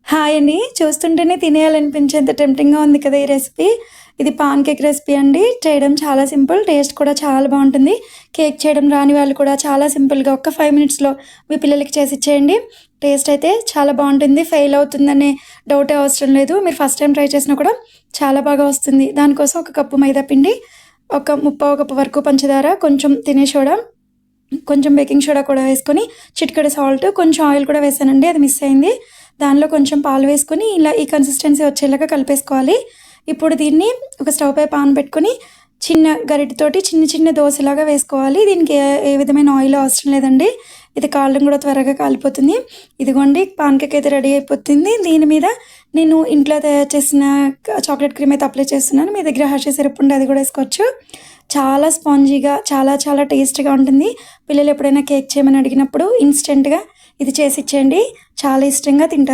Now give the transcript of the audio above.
Hi అండి. చూస్తుంటేనే తినేయాలనిపించేంత టెంప్టింగ్‌గా ఉంది కదా! ఈ రెసిపీ. ఇది పాన్ కేక్ రెసిపీ అండి. చేయడం చాలా సింపుల్. టేస్ట్ కూడా చాలా బావుంటుంది. కేక్ చేయడం రాని వాళ్ళు కూడా చాలా సింపుల్‌గా ఒక్క 5 మినిట్స్‌లో మీ పిల్లలకి చేసిచ్చేయండి. టేస్ట్ అయితే చాలా బావుంటుంది. ఫెయిల్ అవుతుందనే డౌటే అవసరం లేదు. మీరు ఫస్ట్ టైమ్ ట్రై చేసినా కూడా చాలా బాగా వస్తుంది. దానికోసం ఒక కప్పు మైదా పిండి, ఒక ముప్పావు కప్పు వరకు పంచదార, కొంచెం తినే సోడా, కొంచెం బేకింగ్ సోడా కూడా వేసుకొని, చిటికెడు సాల్ట్, కొంచెం ఆయిల్ కూడా వేసానండి. అది మిస్ అయింది. దానిలో కొంచెం పాలు వేసుకొని ఇలా ఈ కన్సిస్టెన్సీ వచ్చేలాగా కలిపేసుకోవాలి. ఇప్పుడు దీన్ని ఒక స్టవ్ పై పాన్ పెట్టుకొని చిన్న గరిటెతోటి చిన్న చిన్న దోసలాగా వేసుకోవాలి. దీనికి ఏ ఏ విధమైన ఆయిల్ అవసరం లేదండి. ఇది కాలడం కూడా త్వరగా కాలిపోతుంది. ఇదిగోండి పాన్ కేక్ అయితే రెడీ అయిపోతుంది. దీని మీద నేను ఇంట్లో తయారు చేసిన చాక్లెట్ క్రీమ్ అయితే అప్లై చేస్తున్నాను. మీ దగ్గర హర్షీ సిరప్ ఉంటే అది కూడా వేసుకోవచ్చు. చాలా స్పాంజీగా చాలా చాలా టేస్టీగా ఉంటుంది. పిల్లలు ఎప్పుడైనా కేక్ చేయమని అడిగినప్పుడు ఇన్స్టెంట్‌గా ఇది చేసి ఇచ్చేయండి. చాలా ఇష్టంగా తింటారు.